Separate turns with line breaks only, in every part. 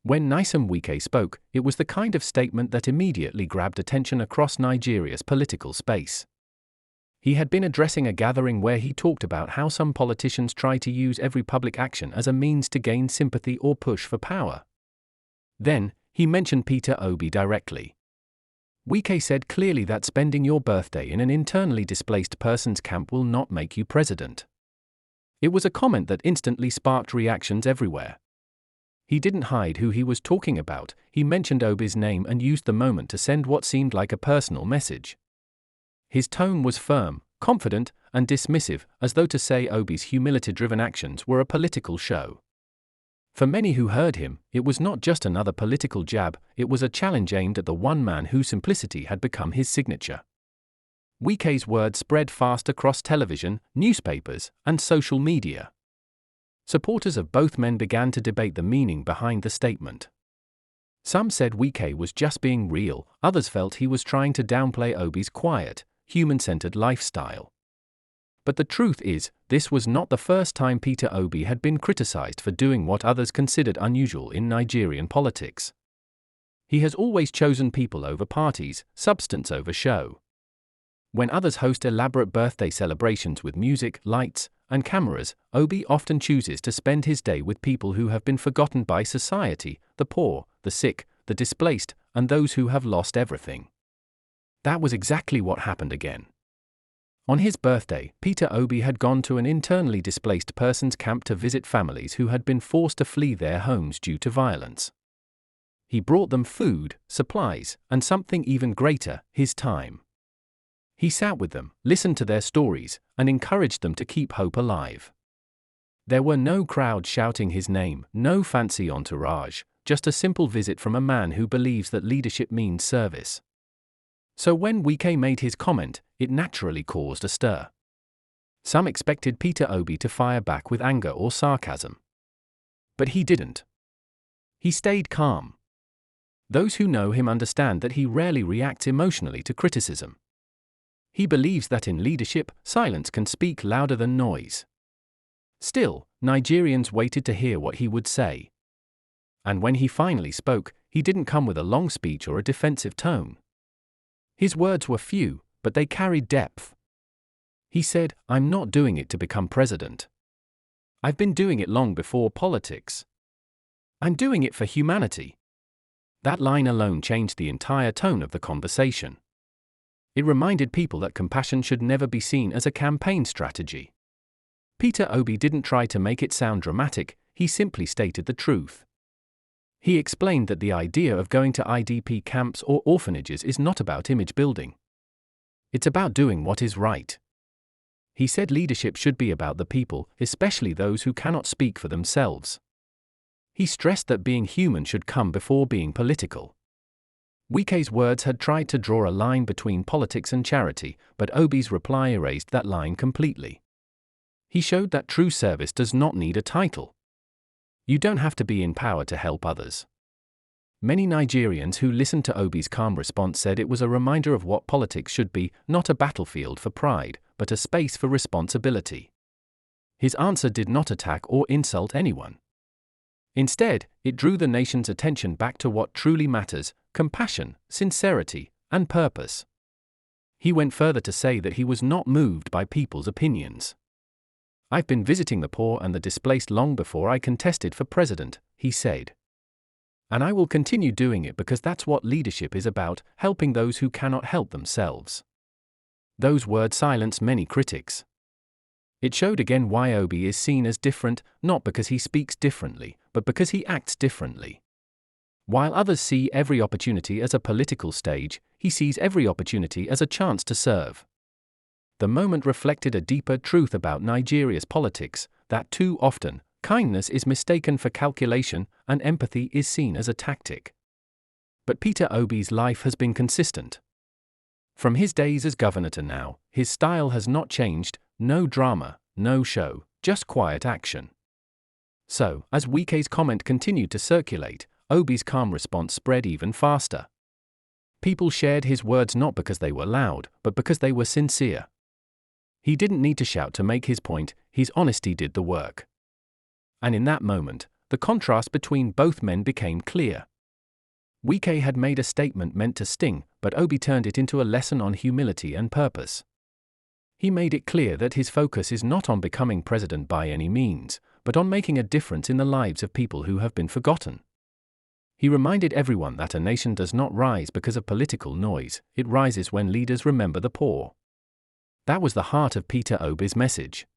When Nyesom Wike spoke, it was the kind of statement that immediately grabbed attention across Nigeria's political space. He had been addressing a gathering where he talked about how some politicians try to use every public action as a means to gain sympathy or push for power. Then, he mentioned Peter Obi directly. Wike said clearly that spending your birthday in an internally displaced person's camp will not make you president. It was a comment that instantly sparked reactions everywhere. He didn't hide who he was talking about, he mentioned Obi's name and used the moment to send what seemed like a personal message. His tone was firm, confident, and dismissive, as though to say Obi's humility-driven actions were a political show. For many who heard him, it was not just another political jab, it was a challenge aimed at the one man whose simplicity had become his signature. Wike's words spread fast across television, newspapers, and social media. Supporters of both men began to debate the meaning behind the statement. Some said Wike was just being real, others felt he was trying to downplay Obi's quiet, human-centered lifestyle. But the truth is, this was not the first time Peter Obi had been criticized for doing what others considered unusual in Nigerian politics. He has always chosen people over parties, substance over show. When others host elaborate birthday celebrations with music, lights, and cameras, Obi often chooses to spend his day with people who have been forgotten by society, the poor, the sick, the displaced, and those who have lost everything. That was exactly what happened again. On his birthday, Peter Obi had gone to an internally displaced person's camp to visit families who had been forced to flee their homes due to violence. He brought them food, supplies, and something even greater, his time. He sat with them, listened to their stories, and encouraged them to keep hope alive. There were no crowds shouting his name, no fancy entourage, just a simple visit from a man who believes that leadership means service. So when Wike made his comment, it naturally caused a stir. Some expected Peter Obi to fire back with anger or sarcasm. But he didn't. He stayed calm. Those who know him understand that he rarely reacts emotionally to criticism. He believes that in leadership, silence can speak louder than noise. Still, Nigerians waited to hear what he would say. And when he finally spoke, he didn't come with a long speech or a defensive tone. His words were few, but they carried depth. He said, "I'm not doing it to become president. I've been doing it long before politics. I'm doing it for humanity." That line alone changed the entire tone of the conversation. It reminded people that compassion should never be seen as a campaign strategy. Peter Obi didn't try to make it sound dramatic, he simply stated the truth. He explained that the idea of going to IDP camps or orphanages is not about image building. It's about doing what is right. He said leadership should be about the people, especially those who cannot speak for themselves. He stressed that being human should come before being political. Wike's words had tried to draw a line between politics and charity, but Obi's reply erased that line completely. He showed that true service does not need a title. You don't have to be in power to help others. Many Nigerians who listened to Obi's calm response said it was a reminder of what politics should be, not a battlefield for pride, but a space for responsibility. His answer did not attack or insult anyone. Instead, it drew the nation's attention back to what truly matters: compassion, sincerity, and purpose. He went further to say that he was not moved by people's opinions. "I've been visiting the poor and the displaced long before I contested for president," he said. "And I will continue doing it because that's what leadership is about, helping those who cannot help themselves." Those words silenced many critics. It showed again why Obi is seen as different, not because he speaks differently, but because he acts differently. While others see every opportunity as a political stage, he sees every opportunity as a chance to serve. The moment reflected a deeper truth about Nigeria's politics, that too often, kindness is mistaken for calculation and empathy is seen as a tactic. But Peter Obi's life has been consistent. From his days as governor to now, his style has not changed: no drama, no show, just quiet action. So, as Wike's comment continued to circulate, Obi's calm response spread even faster. People shared his words not because they were loud, but because they were sincere. He didn't need to shout to make his point, his honesty did the work. And in that moment, the contrast between both men became clear. Wike had made a statement meant to sting, but Obi turned it into a lesson on humility and purpose. He made it clear that his focus is not on becoming president by any means, but on making a difference in the lives of people who have been forgotten. He reminded everyone that a nation does not rise because of political noise, it rises when leaders remember the poor. That was the heart of Peter Obi's message.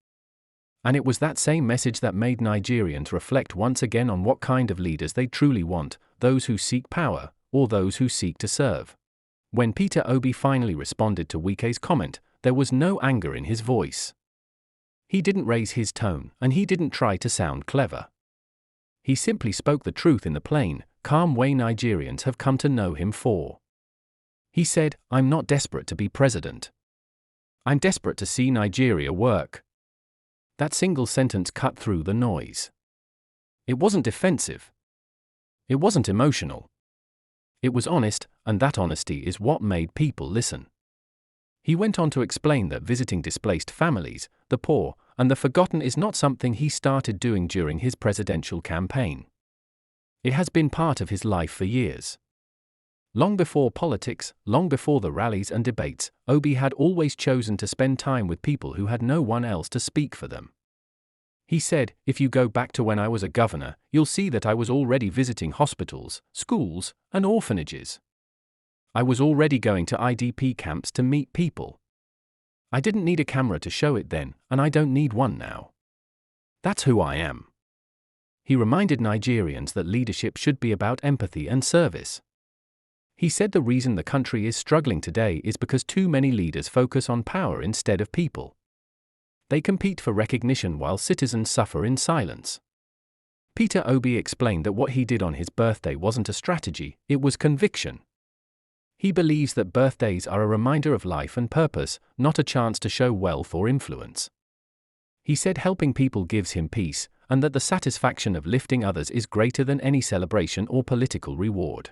And it was that same message that made Nigerians reflect once again on what kind of leaders they truly want, those who seek power, or those who seek to serve. When Peter Obi finally responded to Wike's comment, there was no anger in his voice. He didn't raise his tone, and he didn't try to sound clever. He simply spoke the truth in the plain, calm way Nigerians have come to know him for. He said, "I'm not desperate to be president. I'm desperate to see Nigeria work." That single sentence cut through the noise. It wasn't defensive. It wasn't emotional. It was honest, and that honesty is what made people listen. He went on to explain that visiting displaced families, the poor, and the forgotten is not something he started doing during his presidential campaign. It has been part of his life for years. Long before politics, long before the rallies and debates, Obi had always chosen to spend time with people who had no one else to speak for them. He said, "If you go back to when I was a governor, you'll see that I was already visiting hospitals, schools, and orphanages. I was already going to IDP camps to meet people. I didn't need a camera to show it then, and I don't need one now. That's who I am." He reminded Nigerians that leadership should be about empathy and service. He said the reason the country is struggling today is because too many leaders focus on power instead of people. They compete for recognition while citizens suffer in silence. Peter Obi explained that what he did on his birthday wasn't a strategy, it was conviction. He believes that birthdays are a reminder of life and purpose, not a chance to show wealth or influence. He said helping people gives him peace, and that the satisfaction of lifting others is greater than any celebration or political reward.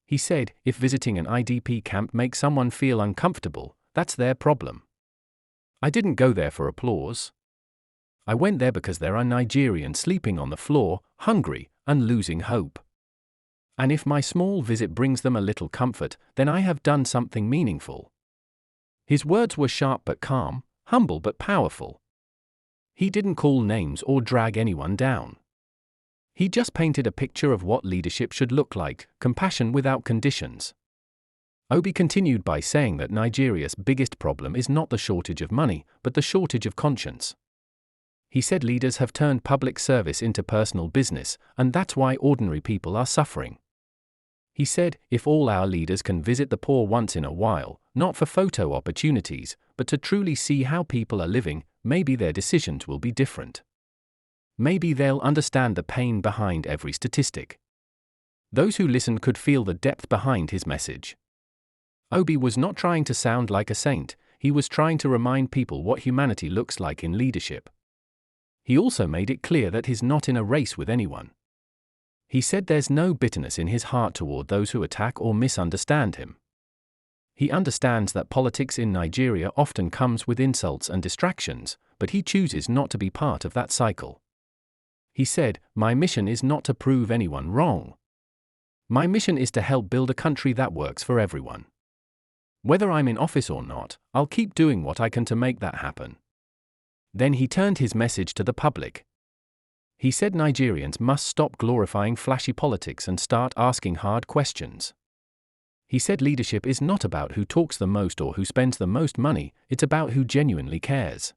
He said, if visiting an IDP camp makes someone feel uncomfortable, that's their problem. I didn't go there for applause. I went there because there are Nigerians sleeping on the floor, hungry, and losing hope. And if my small visit brings them a little comfort, then I have done something meaningful. His words were sharp but calm, humble but powerful. He didn't call names or drag anyone down. He just painted a picture of what leadership should look like, compassion without conditions. Obi continued by saying that Nigeria's biggest problem is not the shortage of money, but the shortage of conscience. He said leaders have turned public service into personal business, and that's why ordinary people are suffering. He said, if all our leaders can visit the poor once in a while, not for photo opportunities, but to truly see how people are living, maybe their decisions will be different. Maybe they'll understand the pain behind every statistic. Those who listened could feel the depth behind his message. Obi was not trying to sound like a saint, he was trying to remind people what humanity looks like in leadership. He also made it clear that he's not in a race with anyone. He said there's no bitterness in his heart toward those who attack or misunderstand him. He understands that politics in Nigeria often comes with insults and distractions, but he chooses not to be part of that cycle. He said, "My mission is not to prove anyone wrong. My mission is to help build a country that works for everyone. Whether I'm in office or not, I'll keep doing what I can to make that happen." Then he turned his message to the public. He said Nigerians must stop glorifying flashy politics and start asking hard questions. He said leadership is not about who talks the most or who spends the most money, it's about who genuinely cares.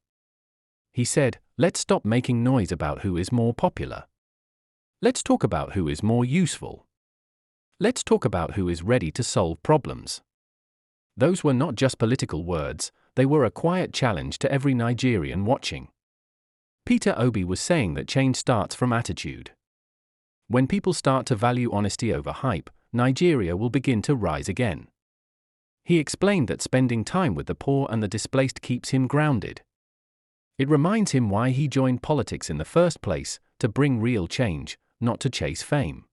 He said, let's stop making noise about who is more popular. Let's talk about who is more useful. Let's talk about who is ready to solve problems. Those were not just political words, they were a quiet challenge to every Nigerian watching. Peter Obi was saying that change starts from attitude. When people start to value honesty over hype, Nigeria will begin to rise again. He explained that spending time with the poor and the displaced keeps him grounded. It reminds him why he joined politics in the first place, to bring real change, not to chase fame.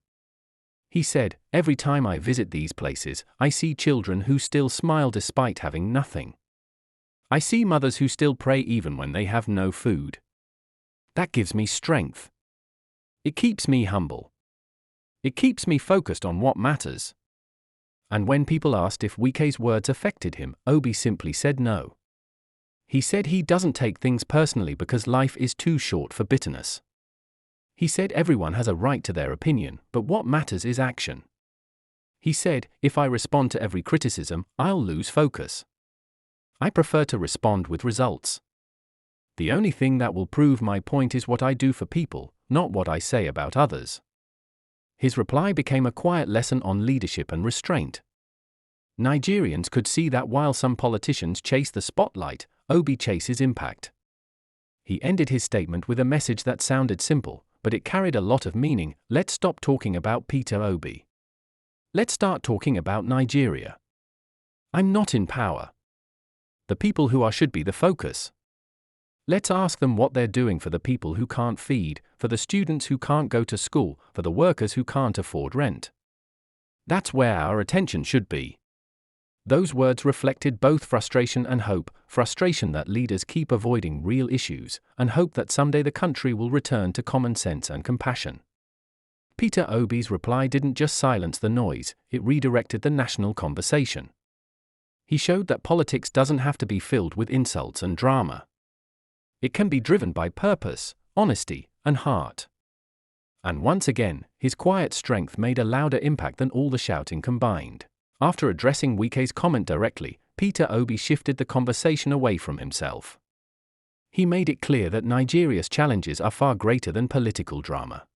He said, every time I visit these places, I see children who still smile despite having nothing. I see mothers who still pray even when they have no food. That gives me strength. It keeps me humble. It keeps me focused on what matters. And when people asked if Wike's words affected him, Obi simply said no. He said he doesn't take things personally because life is too short for bitterness. He said everyone has a right to their opinion, but what matters is action. He said, if I respond to every criticism, I'll lose focus. I prefer to respond with results. The only thing that will prove my point is what I do for people, not what I say about others. His reply became a quiet lesson on leadership and restraint. Nigerians could see that while some politicians chase the spotlight, Obi chases impact. He ended his statement with a message that sounded simple, but it carried a lot of meaning. Let's stop talking about Peter Obi. Let's start talking about Nigeria. I'm not in power. The people who are should be the focus. Let's ask them what they're doing for the people who can't feed, for the students who can't go to school, for the workers who can't afford rent. That's where our attention should be. Those words reflected both frustration and hope, frustration that leaders keep avoiding real issues, and hope that someday the country will return to common sense and compassion. Peter Obi's reply didn't just silence the noise, it redirected the national conversation. He showed that politics doesn't have to be filled with insults and drama. It can be driven by purpose, honesty, and heart. And once again, his quiet strength made a louder impact than all the shouting combined. After addressing Wike's comment directly, Peter Obi shifted the conversation away from himself. He made it clear that Nigeria's challenges are far greater than political drama.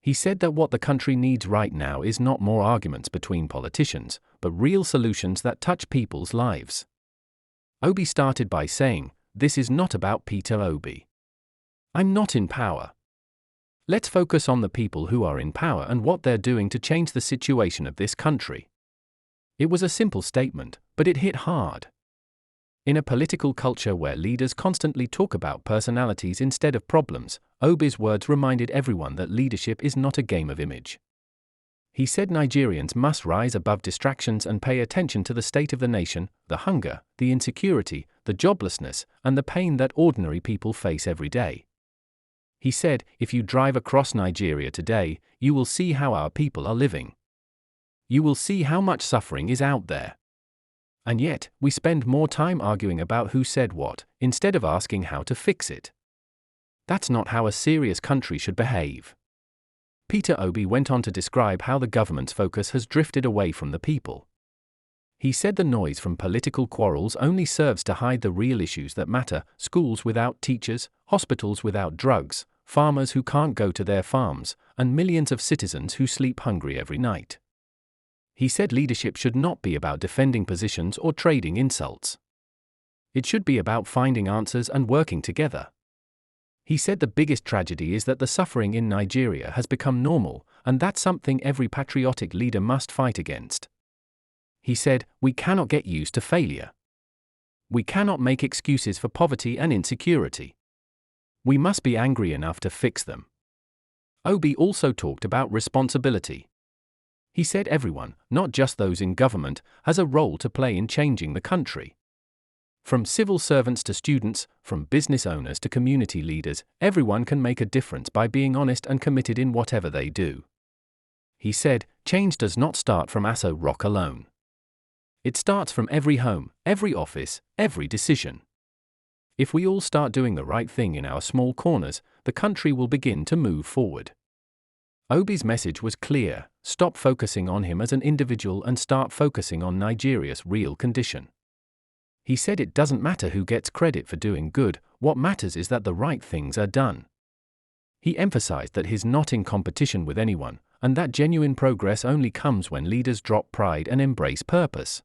He said that what the country needs right now is not more arguments between politicians, but real solutions that touch people's lives. Obi started by saying, "This is not about Peter Obi. I'm not in power. Let's focus on the people who are in power and what they're doing to change the situation of this country." It was a simple statement, but it hit hard. In a political culture where leaders constantly talk about personalities instead of problems, Obi's words reminded everyone that leadership is not a game of image. He said Nigerians must rise above distractions and pay attention to the state of the nation, the hunger, the insecurity, the joblessness, and the pain that ordinary people face every day. He said, if you drive across Nigeria today, you will see how our people are living. You will see how much suffering is out there. And yet, we spend more time arguing about who said what, instead of asking how to fix it. That's not how a serious country should behave. Peter Obi went on to describe how the government's focus has drifted away from the people. He said the noise from political quarrels only serves to hide the real issues that matter: schools without teachers, hospitals without drugs, farmers who can't go to their farms, and millions of citizens who sleep hungry every night. He said leadership should not be about defending positions or trading insults. It should be about finding answers and working together. He said the biggest tragedy is that the suffering in Nigeria has become normal, and that's something every patriotic leader must fight against. He said, we cannot get used to failure. We cannot make excuses for poverty and insecurity. We must be angry enough to fix them. Obi also talked about responsibility. He said everyone, not just those in government, has a role to play in changing the country. From civil servants to students, from business owners to community leaders, everyone can make a difference by being honest and committed in whatever they do. He said, change does not start from Aso Rock alone. It starts from every home, every office, every decision. If we all start doing the right thing in our small corners, the country will begin to move forward. Obi's message was clear: stop focusing on him as an individual and start focusing on Nigeria's real condition. He said it doesn't matter who gets credit for doing good, what matters is that the right things are done. He emphasized that he's not in competition with anyone, and that genuine progress only comes when leaders drop pride and embrace purpose.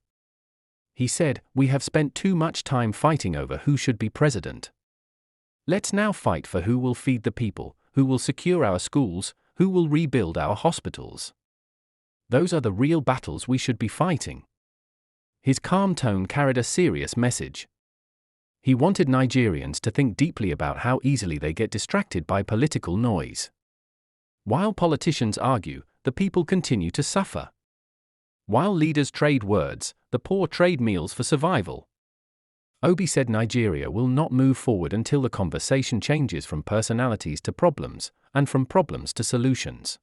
He said, we have spent too much time fighting over who should be president. Let's now fight for who will feed the people, who will secure our schools, who will rebuild our hospitals. Those are the real battles we should be fighting. His calm tone carried a serious message. He wanted Nigerians to think deeply about how easily they get distracted by political noise. While politicians argue, the people continue to suffer. While leaders trade words, the poor trade meals for survival. Obi said Nigeria will not move forward until the conversation changes from personalities to problems, and from problems to solutions.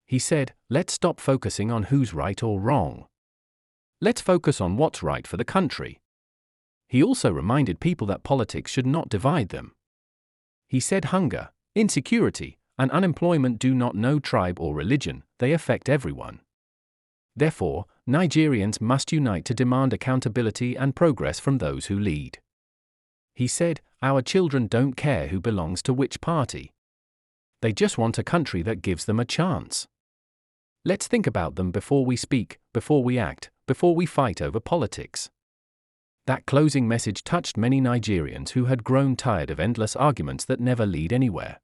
He said, let's stop focusing on who's right or wrong. Let's focus on what's right for the country. He also reminded people that politics should not divide them. He said hunger, insecurity, and unemployment do not know tribe or religion, they affect everyone. Therefore, Nigerians must unite to demand accountability and progress from those who lead. He said, our children don't care who belongs to which party. They just want a country that gives them a chance. Let's think about them before we speak, before we act, before we fight over politics. That closing message touched many Nigerians who had grown tired of endless arguments that never lead anywhere.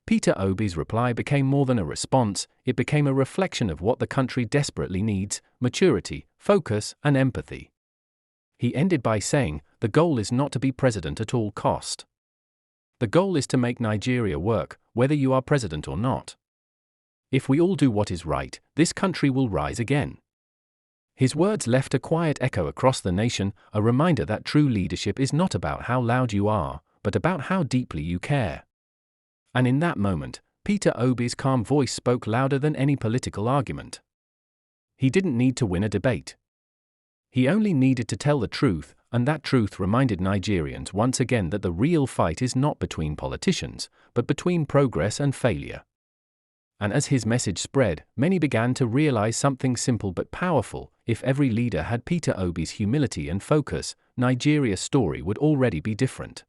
Peter Obi's reply became more than a response, it became a reflection of what the country desperately needs: maturity, focus, and empathy. He ended by saying, the goal is not to be president at all cost. The goal is to make Nigeria work, whether you are president or not. If we all do what is right, this country will rise again. His words left a quiet echo across the nation, a reminder that true leadership is not about how loud you are, but about how deeply you care. And in that moment, Peter Obi's calm voice spoke louder than any political argument. He didn't need to win a debate. He only needed to tell the truth, and that truth reminded Nigerians once again that the real fight is not between politicians, but between progress and failure. And as his message spread, many began to realize something simple but powerful: if every leader had Peter Obi's humility and focus, Nigeria's story would already be different.